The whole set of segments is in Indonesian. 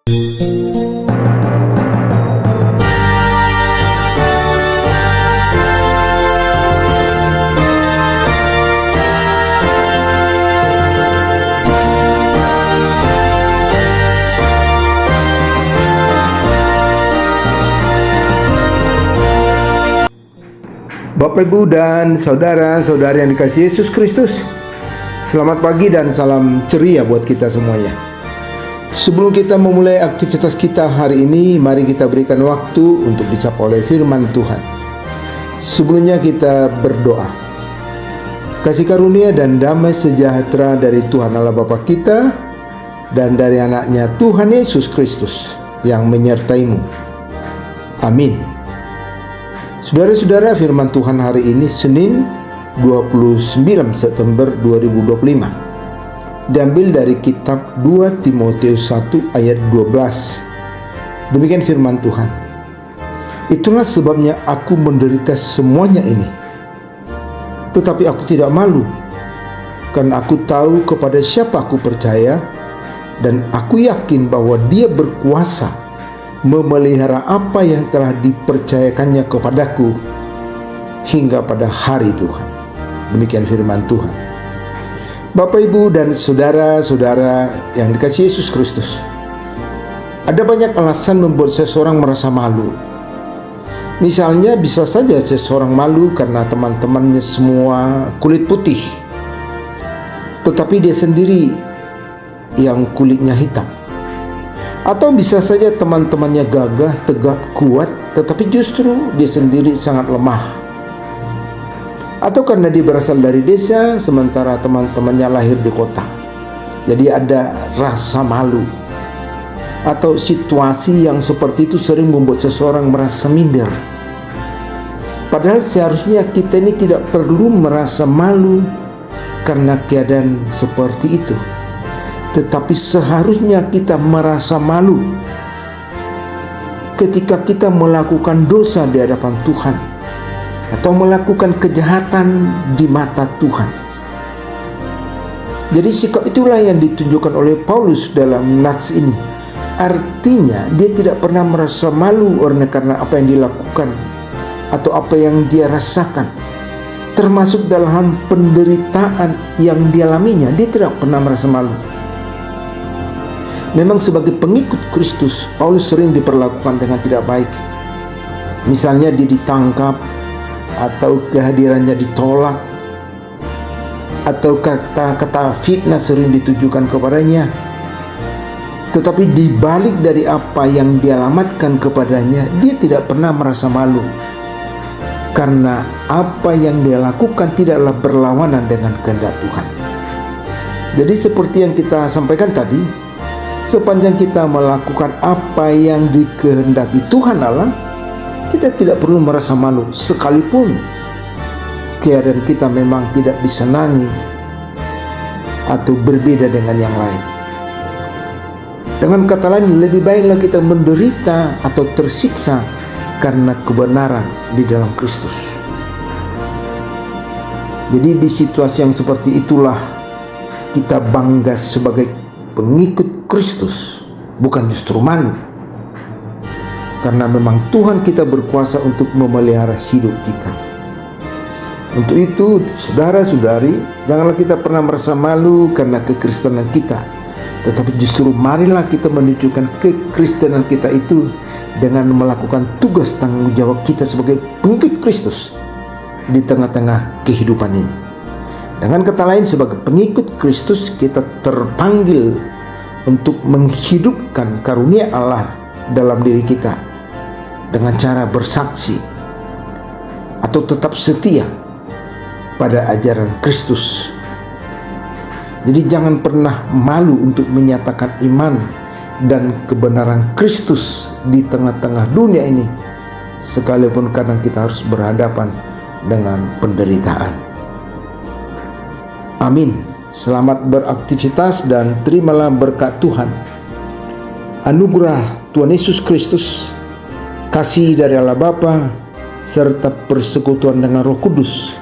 Bapak, Ibu, dan saudara-saudari yang dikasihi Yesus Kristus, selamat pagi dan salam ceria buat kita semuanya. Sebelum kita memulai aktivitas kita hari ini, mari kita berikan waktu untuk disapa oleh firman Tuhan. Sebelumnya kita berdoa. Kasih karunia dan damai sejahtera dari Tuhan Allah Bapa kita dan dari anaknya Tuhan Yesus Kristus yang menyertaimu. Amin. Saudara-saudara, firman Tuhan hari ini Senin 29 September 2025 diambil dari kitab 2 Timotius 1 ayat 12. Demikian firman Tuhan. Itulah sebabnya aku menderita semuanya ini, tetapi aku tidak malu, karena aku tahu kepada siapa aku percaya, dan aku yakin bahwa Dia berkuasa memelihara apa yang telah dipercayakannya kepadaku hingga pada hari Tuhan. Demikian firman Tuhan. Bapak, Ibu, dan saudara-saudara yang dikasihi Yesus Kristus, ada banyak alasan membuat seseorang merasa malu. Misalnya, bisa saja seseorang malu karena teman-temannya semua kulit putih, tetapi dia sendiri yang kulitnya hitam. Atau bisa saja teman-temannya gagah, tegap, kuat, tetapi justru dia sendiri sangat lemah. Atau karena dia berasal dari desa, sementara teman-temannya lahir di kota. Jadi ada rasa malu. Atau situasi yang seperti itu sering membuat seseorang merasa minder. Padahal seharusnya kita ini tidak perlu merasa malu karena keadaan seperti itu. Tetapi seharusnya kita merasa malu ketika kita melakukan dosa di hadapan Tuhan atau melakukan kejahatan di mata Tuhan. Jadi sikap itulah yang ditunjukkan oleh Paulus dalam nats ini. Artinya dia tidak pernah merasa malu karena apa yang dilakukan atau apa yang dia rasakan, termasuk dalam penderitaan yang dialaminya. Dia tidak pernah merasa malu. Memang sebagai pengikut Kristus, Paulus sering diperlakukan dengan tidak baik. Misalnya dia ditangkap, atau kehadirannya ditolak, atau kata-kata fitnah sering ditujukan kepadanya. Tetapi di balik dari apa yang dialamatkan kepadanya, dia tidak pernah merasa malu, karena apa yang dia lakukan tidaklah berlawanan dengan kehendak Tuhan. Jadi seperti yang kita sampaikan tadi, sepanjang kita melakukan apa yang dikehendaki Tuhan Allah, kita tidak perlu merasa malu, sekalipun keadaan kita memang tidak disenangi atau berbeda dengan yang lain. Dengan kata lain, lebih baiklah kita menderita atau tersiksa karena kebenaran di dalam Kristus. Jadi di situasi yang seperti itulah kita bangga sebagai pengikut Kristus, bukan justru malu, karena memang Tuhan kita berkuasa untuk memelihara hidup kita. Untuk itu, saudara-saudari, janganlah kita pernah merasa malu karena kekristenan kita, tetapi justru marilah kita menunjukkan kekristenan kita itu dengan melakukan tugas tanggung jawab kita sebagai pengikut Kristus di tengah-tengah kehidupan ini. Dengan kata lain, sebagai pengikut Kristus kita terpanggil untuk menghidupkan karunia Allah dalam diri kita dengan cara bersaksi atau tetap setia pada ajaran Kristus. Jadi jangan pernah malu untuk menyatakan iman dan kebenaran Kristus di tengah-tengah dunia ini, sekalipun kadang kita harus berhadapan dengan penderitaan. Amin. Selamat beraktivitas dan terimalah berkat Tuhan. Anugerah Tuhan Yesus Kristus, kasih dari Allah Bapa, serta persekutuan dengan Roh Kudus,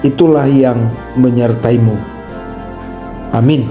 itulah yang menyertaimu. Amin.